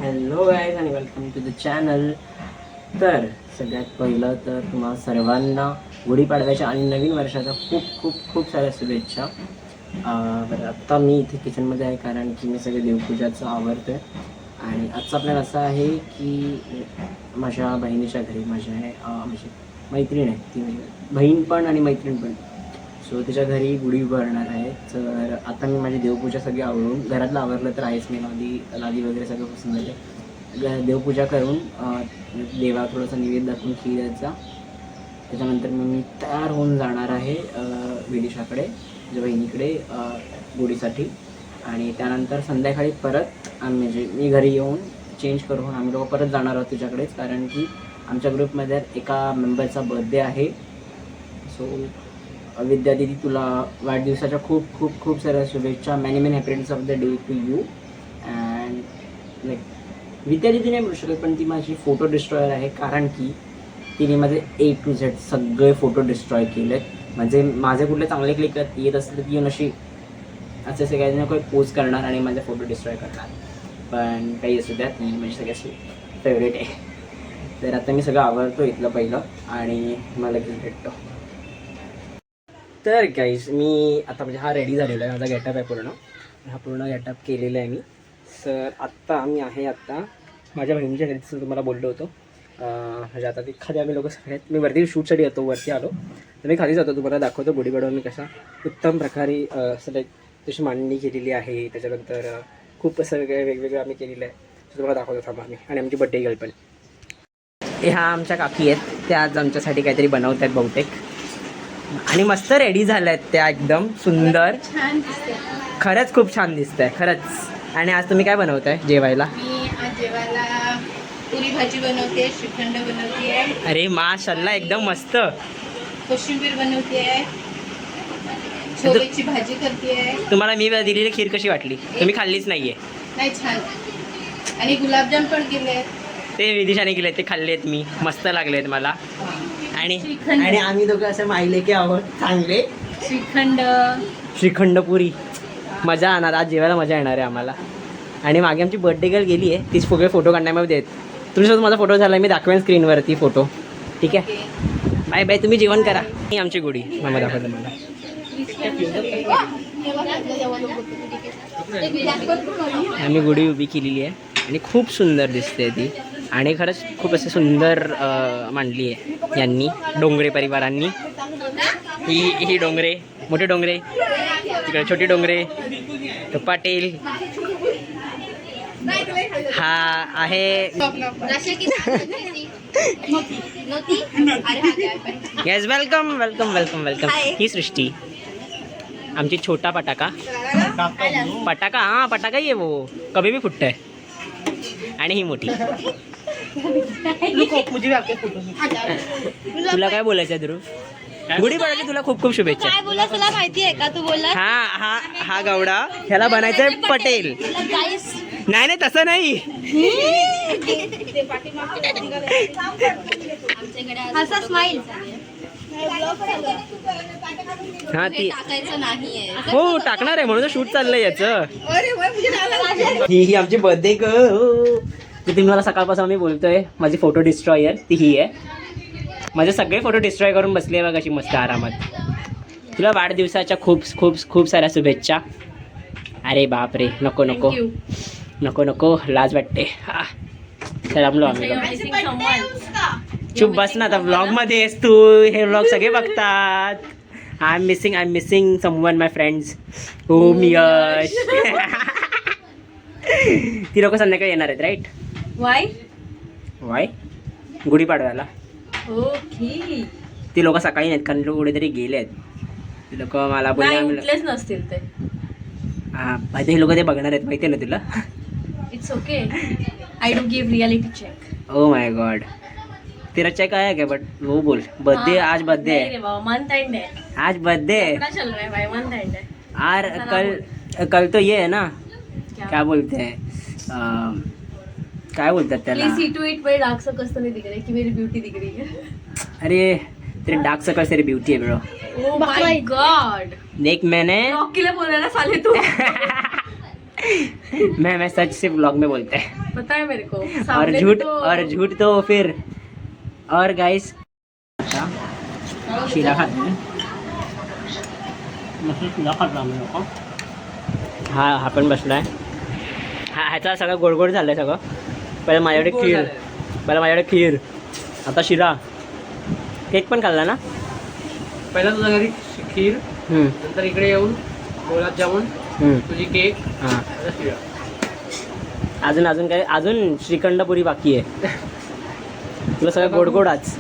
Hello guys आणि welcome to the channel. तर सगळ्यात पहिलं तर तुम्हाला सर्वांना गुढीपाडव्याच्या आणि नवीन वर्षाच्या खूप खूप खूप साऱ्या शुभेच्छा. बरं, आत्ता मी इथे किचनमध्ये आहे कारण की मी सगळे देवपूजाचं आवरतो आहे. आणि आजचा प्लॅन असा आहे की माझ्या बहिणीच्या घरी म्हणजे मैत्रीण आहे, ती म्हणजे बहीण पण आणि मैत्रीण पण. सो तिच्या घरी गुढी उभारणार आहे. तर आता मी माझी देवपूजा सगळी आवरून घरातलं आवरलं तर आहेच, मी लादी वगैरे सगळं पुसून झाले. देवपूजा करून देवा थोडंसं निवेद दाखवून खीर द्यायचा. त्याच्यानंतर मग मी तयार होऊन जाणार आहे विदिशाकडे, माझ्या बहिणीकडे गुढीसाठी. आणि त्यानंतर संध्याकाळी परत म्हणजे मी घरी येऊन चेंज करून आम्ही लोक परत जाणार आहोत तुझ्याकडेच, कारण की आमच्या ग्रुपमध्ये एका मेंबरचा बर्थडे आहे. सो विद्या दिदी, तुला वाढदिवसाच्या खूप खूप खूप साऱ्या शुभेच्छा. Many many happiness of the day to you. And like Vidya दिदी नाही म्हणू शकत, पण ती माझी फोटो डिस्ट्रॉयर आहे, कारण की तिने माझे A to Z सगळे फोटो डिस्ट्रॉय केलेत. म्हणजे माझे कुठले चांगले क्लिक येत असले तर ती येऊन अशी असे काही ना काही पोस्ट करणार आणि माझे फोटो डिस्ट्रॉय करणार. पण काही असू द्या, ती माझी सगळ्याची फेवरेट आहे. तर आता मी सगळं आवडतो इथलं पहिलं आणि मला लगेच भेटतो. तर गाईज मी आता म्हणजे हा रेडी झालेला आहे, माझा गेटअप आहे पूर्ण. हा पूर्ण गेटअप केलेला आहे मी. सर आत्ता आम्ही आहे माझ्या बहिणीच्या घरी, जसं तुम्हाला बोललो होतो. म्हणजे आता ती खाली आम्ही लोक सगळ्यात, मी वरती शूटसाठी येतो, वरती आलो तर मी खाली जातो, तुम्हाला दाखवतो गुढीपाडवा मी कशा उत्तम प्रकारे असं लाईक तशी मांडणी केलेली आहे. त्याच्यानंतर खूप असं वेगवेगळं आम्ही केलेलं आहे, तुम्हाला दाखवतो थांबा आम्ही. आणि आमची बड्डे गर्ल पण ह्या आमच्या काकी आहेत, त्या आज आमच्यासाठी काहीतरी बनवत आहेत बहुतेक. आणि मस्त रेडी झाल्या आहेत त्या, एकदम सुंदर, खरंच खूप छान दिसत आहे खरंच. आणि आज तुम्ही काय बनवताय जेवायला? मी आज जेवायला पुरी भाजी बनवते, श्रीखंड बनवते. अरे माशाल्लाह, एकदम मस्त. कोशिंबीर बनवते, छोलेची भाजी करते. तुम्हाला मी दिलेली खीर कशी वाटली? तुम्ही खाल्लीच नाहीये. नाही, छान. आणि गुलाबजाम पण केले, ते विदिशाने केले, ते खाल्लेत मी, मस्त लागलेत मला. आणि श्रीखंड. आणि आम्ही दोघं असं माहिले की आहोत चांगले. श्रीखंड पुरी मजा येणार, आज जेवायला मजा येणार आहे आम्हाला. आणि मागे आमची बर्थडे गर्ल गेली आहे, तीच सगळे फोटो काढण्यामध्ये देत. तुमच्यासोबत माझा फोटो झाला, मी दाखवेन स्क्रीनवरती फोटो, ठीक आहे? बाय बाय, तुम्ही जेवण करा. ही आमची गुढी मामा दाखवतं मला. आम्ही गुढी उभी केलेली आहे आणि खूप सुंदर दिसते ती. आणि खरंच खूप असं सुंदर मांडली आहे यांनी, डोंगरे परिवारांनी. ही डोंगरे, मोठे डोंगरे, तिकडे छोटे डोंगरे, तो पाटील, हा आहे yes, welcome welcome welcome welcome. ही सृष्टी, आमची छोटा पटाका. हाँ पटाका ही है वो, कभी भी फुटता है. आणि ही मोठी. तुला काय बोलायचं ध्रुव? गुढीपाडव्याची तुला खूप खूप शुभेच्छा. काय बोला तुला माहिती आहे का? तू बोला. हा गवडा, ह्याला बनायचंय पटेल. नाही नाही, तसं नाही. असा स्माइल. हा ती टाकायचं नाहीये. हो, टाकणार आहे म्हणून शूट चाललंय याचं. ही आमची बर्थडे गर्ल. तुम्ही मला सकाळपासून मी बोलतोय, माझी फोटो डिस्ट्रॉयर ती ही आहे. माझे सगळे फोटो डिस्ट्रॉय करून बसले बघ अशी मस्त आरामात. तुला वाढदिवसाच्या खूप खूप खूप साऱ्या शुभेच्छा. अरे बापरे, नको नको नको नको, लाज वाटते. हा रमलो आम्ही. चुप बस ना, आता व्लॉगमध्ये आहेस तू, हे व्लॉग सगळे बघतात. I am missing someone my friends. Om Yash. ती लोक संध्याकाळी येणार आहेत, राईट? वाय गुढीपाडव्याला. ओके. ती लोक सकाळी नाहीत, कारण लोक कुठेतरी गेले आहेत. ती लोक मला बोलले नसतील ते. हा, हे लोक ते बघणार आहेत, माहिती आहे ना तुला? It's okay. I do give reality check. Oh my god, तेरा चेक आया क्या? बट वो बोल, बर्थडे आज बर्थडे है, मंथ एंड है, आज बर्थडे है. चल रहा है भाई, मंथ एंड है. और कल तो ये है ना, क्या बोलते हैं, काय बोलतात त्याला? प्लीज सी टू इट, मेरे डार्क सर्कल्स तो नहीं दिख रहे कि मेरी ब्यूटी दिख रही है. अरे तेरे डार्क सर्कल तेरी ब्यूटी है ब्रो. Oh my God. देख मैंने रॉकीला बोलायला साले तू. मैं सच सिर्फ ब्लॉग में बोलते हैं पता है मेरे को और झूठ तो फिर। और गाइस शिरा खाते हैं, मस्त शिरा खातो आम्ही लोक. हा पण बसलाय. ह्याचा सगळं गोड गोड झालंय सगळं. पहिलं माझ्याकडे खीर, आता शिरा. केक पण खाल्ला ना पहिला तुझ्या घरी खीर, नंतर इकडे येऊन गुलाबजामुन, तुझी केक, हां. आता शिरा. अजून काय, अजून श्रीखंडपुरी बाकी आहे. तुला सगळं गोड गोड आज.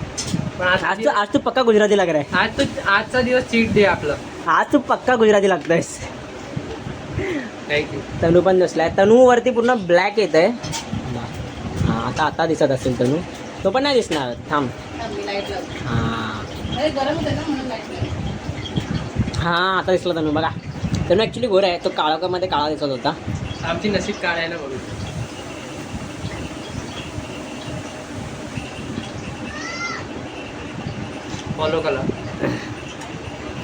पण आज तू पक्का गुजराती लाग रहा है. आजचा दिवस चीट डे आपला. आज तू पक्का गुजराती लागतोयस. थँक्यू. तनू पण दिसलाय. तनू वरती पूर्ण ब्लॅक येत आहे. हा आता दिसत असेल तनू. तो पण नाही दिसणार. थांब. हा आता दिसला तनू. बघा तनू ॲक्च्युली गोरा आहे. तो काळामध्ये काळा दिसत होता. आमची नशीब काढ आहे ना बघू. फॉलो करा.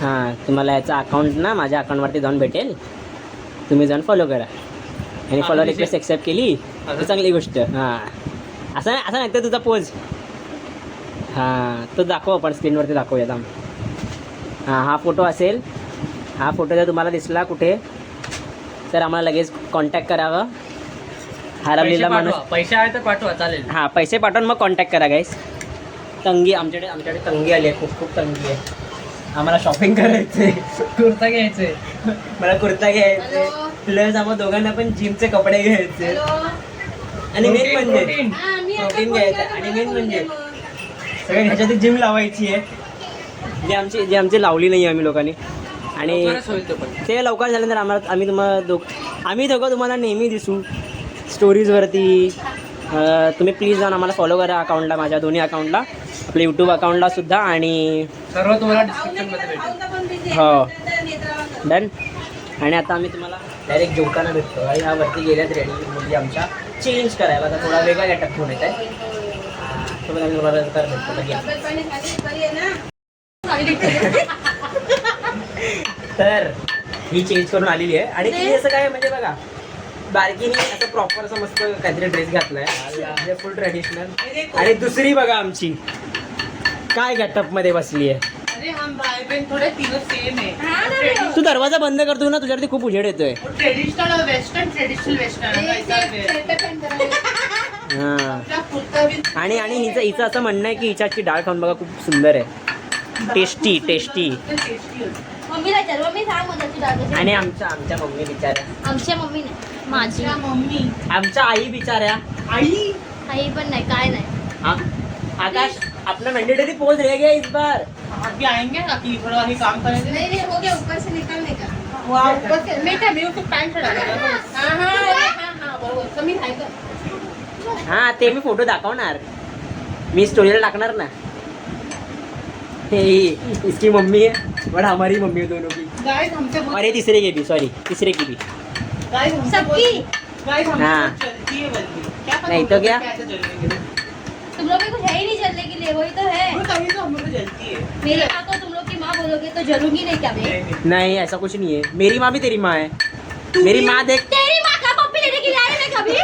हां तुम्हाला याचा अकाउंट ना माझ्या अकाउंटवरती जाऊन भेटेल. तुम्ही जाऊन फॉलो करा. आणि फॉलो रिक्वेस्ट एक्सेप्ट केली तर चांगली गोष्ट. हां असं नाही तर तुझा पोज. हां तो दाखव, आपण स्क्रीनवरती दाखवूया. थांब. हां हा फोटो असेल. हा फोटो जर तुम्हाला दिसला कुठे तर आम्हाला लगेच कॉन्टॅक्ट करावं. हरवलेला माणूस. पैसे आहे तर पाठवा चालेल. हां पैसे पाठवून मग कॉन्टॅक्ट करा गाईस. तंगी आमच्याकडे तंगी आली आहे. खूप तंगी आहे. आम्हाला शॉपिंग करायचं आहे. कुर्ता घ्यायचंय. मला कुर्ता घ्यायचा आहे. प्लस आम्हाला दोघांना पण जिमचे कपडे घ्यायचे. आणि मेन म्हणजे प्रोटीन घ्यायचं. आणि मेन म्हणजे सगळ्या ह्याच्यात जिम लावायची आहे. जी आमची लावली नाही आम्ही लोकांनी. आणि ते लवकर झाल्यानंतर आम्ही दोघं तुम्हाला नेहमी दिसू स्टोरीजवरती. तुम्ही प्लीज जाऊन आम्हाला फॉलो करा अकाउंटला, माझ्या दोन्ही अकाउंटला, आपल्या यूट्यूब अकाउंटला सुद्धा. आणि सर्व तुम्हाला डिस्क्रिप्शनमध्ये भेटेल. हो डन. आणि आता आम्ही तुम्हाला डायरेक्ट जेवताना भेटतो. आणि ह्या वरती गेल्यात रेडी मुली आमच्या चेंज करायला. आता थोडा वेगळा गेटअप घेऊन येत आहे. सोबत आम्ही तुम्हाला तर भेटतो. तर ही चेंज करून आलेली आहे. आणि ती असं काय म्हणजे बघा बारकीने असं प्रॉपर असं मस्त काहीतरी ड्रेस घातलाय म्हणजे फुल ट्रेडिशनल. आणि दुसरी बघा आमची काय गेटअप मध्ये बसली आहे. अरे हम भाई बहन थोड़े तीनों सेम है. तू दरवाजा बंद करतो ना, तुझ्यावरती खूप उजेड येतोय. ट्रेडिशनल और वेस्टर्न हां आणि हिचं असं म्हणणं आहे की हिच्याची डाळ खाऊन बघा खूप सुंदर आहे. टेस्टी. मम्मीला विचार, मम्मी सांग मधाची डाळ कशी. आणि आमच्या मम्मी बिचाऱ्या. आमच्या मम्मी नाही, माझी मम्मी. आमच्या आई बिचाऱ्या. आई पण नाही, काय नाही. आकाश अपना मैंडेटरी पोज रह गया इस बार. अभी आएंगे ना कि थोड़ा ही काम करेंगे. नहीं नहीं, हो गया ऊपर से निकलने का. वहाँ ऊपर से मैं क्या मेरे को पैंट चढ़ा हाँ बरोबर कमी आहे का. हां ते मी फोटो दाखवणार. मी स्टोरीला टाकणार ना. हे इसकी मम्मी है और हमारी मम्मी है दोनों की. गाइस हमसे और ये तीसरे की भी. गाइस सबकी. गाइस हमसे हाँ. बहुत जल्दी है बल्कि. क्या पता नहीं हम तो लोग क्या? कैसे जलेंगे. तुम लोग में कुछ है ही नहीं चलने के लिए, वही तो है. वो तभी तो हम लोग को जलती है. मेरी माँ को तुम लोग की माँ बोलोगे तो जलूंगी नहीं क्या मैं. नहीं ऐसा कुछ नहीं है. मेरी माँ भी तेरी माँ है. मेरी माँ देख. तेरी माँ का पप्पी लेने के लिए आई मैं कभी.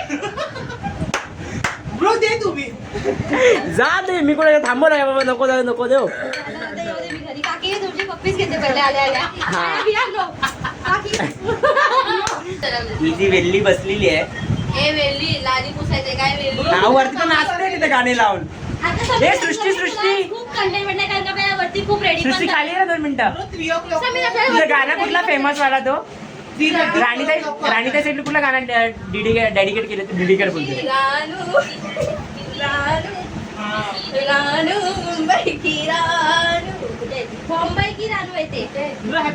ब्रो दे तू भी. जा दे. मी कोणा थांबव नाही बाबा. नको देऊ. काकी तुमची पप्पीच घेते पहिले आल्या. हाँ. काकी. ही जी वेल्ली बसलेली आहे ए वेली लाली पुसायचे काय वेली. वरती तर नाचते तिथे गाणे लावून. ए, सृष्टी. खूप कंटेंट बनणार कारण का आपल्याला वरती खूप रेडी सृष्टी खाली आहे ना 2 मिनिटं. Bro 3 o'clock. तुझं गाणं कुठला फेमस वाला तो. राणीताई साईडला कुठलं गाणं डेडिकेट केलं तू. डेडिकेट बोलतो. रानू मुंबई की रानू. मुंबई की रानू आहे ते.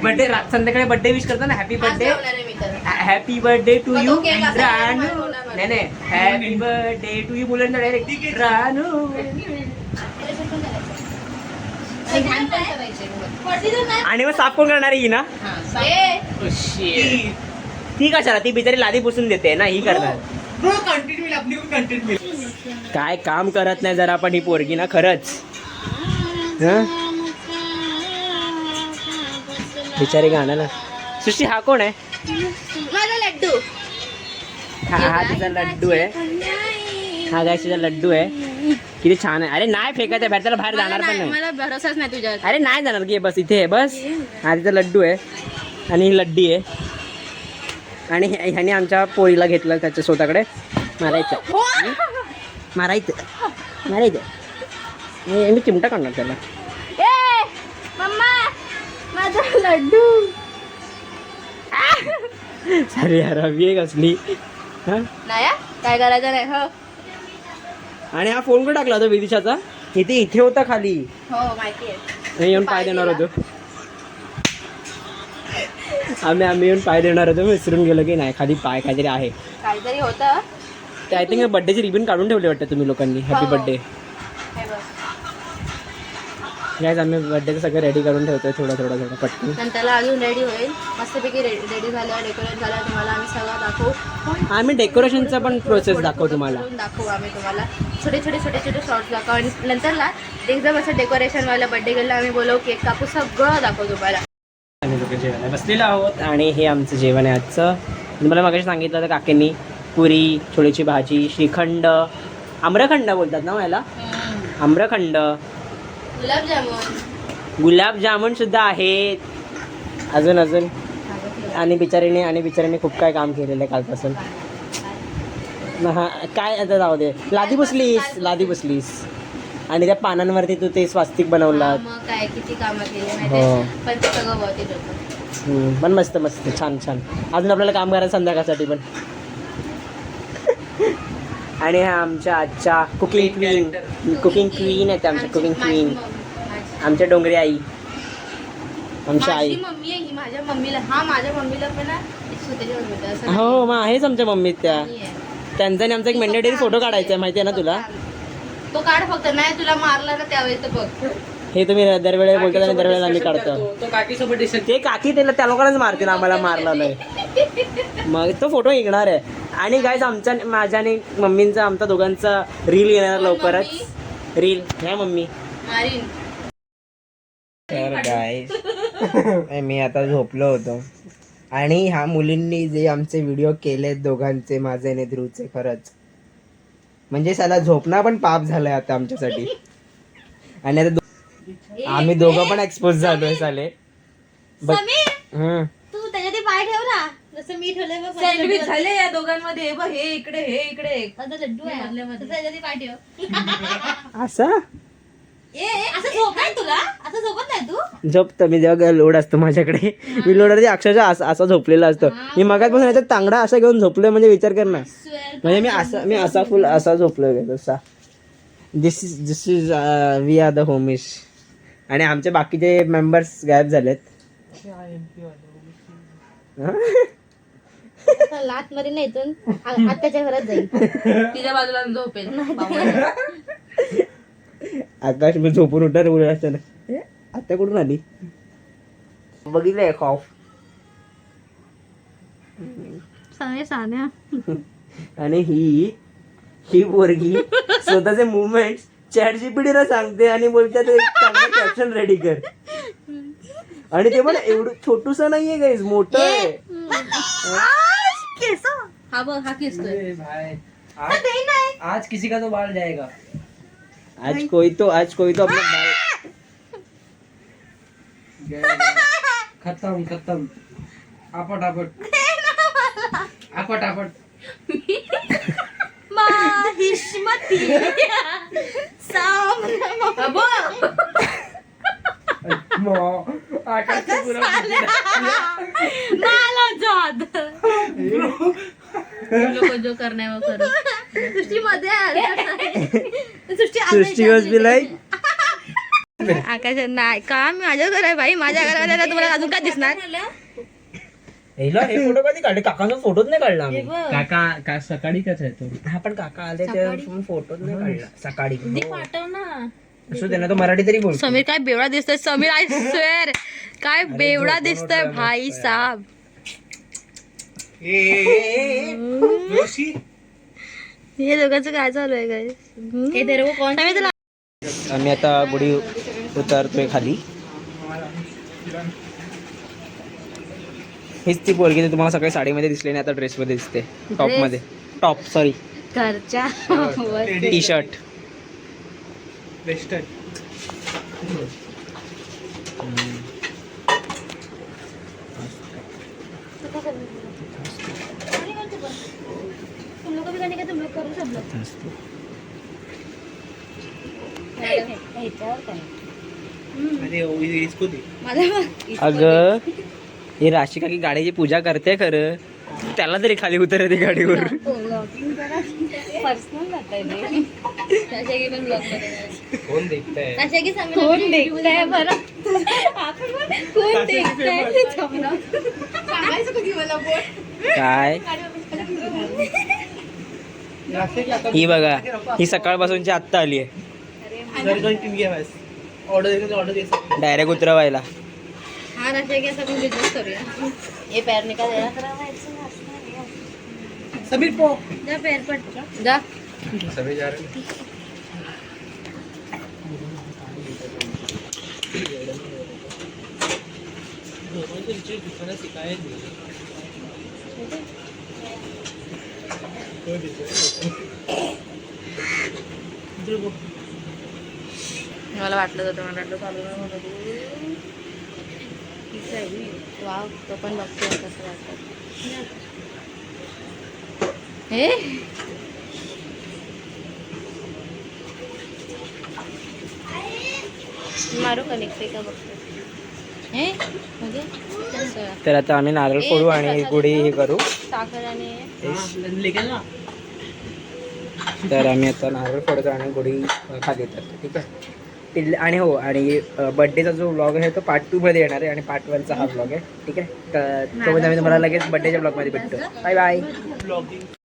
बर्थडे संध्याकाळी बर्थडे विश करतो ना. Happy birthday. आज लावणार आहे मी तर. हॅपी बर्थडे टू मग यू तो केक असा रानू. होणार मला. नाही हॅपी बर्थडे टू यू बोलून डायरेक्ट रानू. आणि घाण पण करायचे. वरती तर नाही. आणि मग साफ कोण करणार ही ना. ए, ती कशाला. ती बिचारी लादी पुसून देते ना. ही करणार. ब्रो कंटेंट मिळेल अपनी को कंटेंट मिळेल. काय काम करत नाही जरा पण ही पोरगी ना खरंच. हं? बिचारी गाणं ना. सृष्टी हा कोण आहे. माझा लड्डू. हा तिचा लड्डू आहे. हा गाय तिचा लड्डू आहे. किती छान आहे. अरे नाही फेकायचं बाहेर, त्याला बाहेर जाणार पण नाही. मला भरोसाच नाही तुझ्यावर. अरे नाही जाणार की, बस इथे आहे बस. हा तिचा लड्डू आहे आणि ही लड्डी आहे. आणि ह्याने आमच्या पोळीला घेतलं त्याच्या स्वतःकडे. मारायचं मारायचं मारायचं. मी चिमटा काढणार त्याला. ए मम्मा माझा लड्डू. अरे यार हवी आहे कसली. हा नाही हा, काय करायचं नाही. हो आणि हा फोन कुठे टाकला होता विदिशाचा? इथे होता खाली. हो माहिती आहे. मी येऊन पाय देणार होतो. आम्ही येऊन पाय देणार होतो. मी विसरून गेलो की नाही खाली पाय काहीतरी आहे. काहीतरी होतं. ते आय थिंक बड्डेची रिबन काढून ठेवले वाटतं तुम्ही लोकांनी. हॅपी हो. बड्डे. हे बघ. गाईज आम्ही बड्डेचं सगळं रेडी करून ठेवतोय थोडं पटकन. नंतरला अजून रेडी होईल. मस्तपैकी रेडी झालं, डेकोरेट झालं. तुम्हाला आम्ही सगळं दाखवू. आम्ही डेकोरेशनचा पण प्रोसेस दाखवू तुम्हाला. दाखवू आम्ही तुम्हाला. छोटे छोटे शॉर्ट्स दाखवू. आणि नंतरला एकदम असं डेकोरेशनवाला बड्डे गेला आम्ही बोलवू, केक कापू, सगळं दाखवू तुम्हाला. आम्ही लोक जेवण बसलेलो आहोत आणि हे आमचं जेवण आहे आजचं. तुम्हाला मगाशी सांगितलं होतं काकींनी पुरी, छोलेची भाजी, श्रीखंड, आम्रखंड बोलतात ना मला, आम्रखंड, गुलाबजामुन सुद्धा आहेत. अजून आणि बिचारीने खूप काय काम केलेलं आहे कालपासून. हा काय आता जाऊ दे. लादी बसलीस आणि त्या पानांवरती तू ते स्वास्तिक बनवलात. मग काय किती कामं केली हो. माहिती, पण ते सगळं बहुतेक होतं. पण मस्त छान. अजून आपल्याला काम करायचं संध्याकाळसाठी पण. आणि हा आमच्या आजच्या कुकिंग क्वीन आहेत. आमच्या कुकिंग क्वीन आमच्या डोंगरी आई, आमच्या आई. मम्मी आहे ही. माझ्या मम्मीला पण ना स्वतःची मम्मी होतं असं हो मग आहेच आमच्या मम्मीत त्या. नाही आहे. त्यांचा आणि आमचा एक मॅन्डेटरी फोटो काढायचा आहे माहिती आहे ना तुला. तो काढ फक्त. नाही तुला मारला ना त्यावेळेस तर बघ. हे तुम्ही दरवेळेला बोलतात आणि दरवेळेला आम्ही काढतो. तो काकीसोबत डिस्कस. ते काकी त्या लोकांनाच मारतील, आम्हाला मारला नाही. मग तो फोटो निघणार आहे. आणि गाईज माझ्या आणि मम्मींचा आमचा दोघांचा रील येणार लवकरच. रील ह्या मम्मी. मारीन. तर गाईज मी आता झोपलो होतो आणि ह्या मुलींनी जे आमचे व्हिडिओ केलेत दोघांचे, माझे आणि ध्रुवचे, खरंच म्हणजे साला झोपणं पण पाप झालंय आता आमच्यासाठी. आणि आता आम्ही दोघं पण एक्सपोज झालोय साले. समीर, तू त्याच्यात पाय ठेव ना जसं मी ठेवलंय. सँडविच झाले या दोघांमध्ये. बघ हे इकडे आता लड्डू आहे त्याच्यात पाय ठेव. असं असं झोपाय तुला? असं झोपत नाही तू? झोपतो मी जेव्हा लोड असतो माझ्याकडे. मी लोडवरती अक्षरशः असा झोपलेला असतो. मी मगाचपासून याच्यात तांगडा असा घेऊन झोपलोय म्हणजे विचार कर ना. म्हणजे मी असा फुल असा झोपलोय तसा. दिस इज वी आर द होमिश. आणि आमचे बाकीचे मेंबर्स गायब झालेत. लात मध्ये नाही इथून आत्याच्या घरात जाईल. तिच्या बाजूला झोपेल. आकाश मी झोपून उठणार उडत असताना आता कुठून आली बघितलंय खॉफ. आणि ही पोरगी स्वतःचे मुवमेंट ChatGPT सांगते आणि बोलतात कॅप्शन रेडी कर. आणि ते पण एवढं छोटूस नाहीये गाईज, मोठं आहे. हा बघ हा किसतोय. आज किसी का तो बाल जाएगा. आज कोई तो अपना बाल. खत्म. आपट. माहिष्मती जो करणे वो करू. सृष्टीमध्ये सृष्टी वॉज बी लाईक आकाश नाही का मी माझ्या घर आहे भाई. माझ्या घराला तुम्हाला अजून काय दिसणार. हे फोटो कधी काढले? काकांचा फोटोच नाही काढला आम्ही. काका सकाळी कच आहे तो. हा पण काका आले ते फोटोच नाही काढला सकाळी. पाठव ना. असं त्यांना तो मराठी तरी बोल. समीर काय बेवडा दिसतोय. समीर आय स्वेअर काय बेवडा दिसतोय भाई साहब. हे दोघांचं काय चालू आहे काय? आम्ही आता गुढी उतरतोय खाली. हीच ती पोरगी ती तुम्हाला सकाळी साडीमध्ये दिसली आणि आता ड्रेसमध्ये दिसते. टॉपमध्ये. टॉप सॉरी घरच्या टी शर्ट. वेस्टर्न. तुम लोग भी करने का तुम लोग करो सब लोग. ह्याच्यावर काय अरे इसको दे. माझा अगं ही राशिका की गाडीची पूजा करते खरं, त्याला तरी खाली उतर ती गाडीवर. ब्लॉगिंग करा. पर्सनल जात आहे त्याच्या की पण ब्लॉग मध्ये कोण देखताय? त्याच्या की कोण देखताय बरं आपण कोण देखताय सांगायचं कधी मला बोल. काय ही बघा, ही सकाळपासूनची आत्ता आली आहे डायरेक्ट उतरवायला. हा राशा की असं बिझनेस करूया. ये पैर निकाल देना समीर पो. जा पैर पट जा. सभी जा रहे हैं. मला वाटलं होतं मला चालू वाव तो पण बघतोय कसं वाटतं हे. मारू कनेक्ट का बघतो हे म्हणजे कसं तर आता आम्ही नारळ फोडू आणि गुढी हे करू. साखर आणि लेके ना. तर आम्ही आता नारळ फोडतो आणि गुढी खाली येतात. ठीक आहे. आणि हो, आणि बड्डेचा जो व्लॉग आहे तो पार्ट 2 मध्ये येणार आहे आणि पार्ट 1चा हा व्लॉग आहे. ठीक आहे. तर तो म्हणजे आम्ही तुम्हाला लगेच बड्डेच्या ब्लॉगमध्ये भेटतो. Bye bye. ब्लॉगिंग.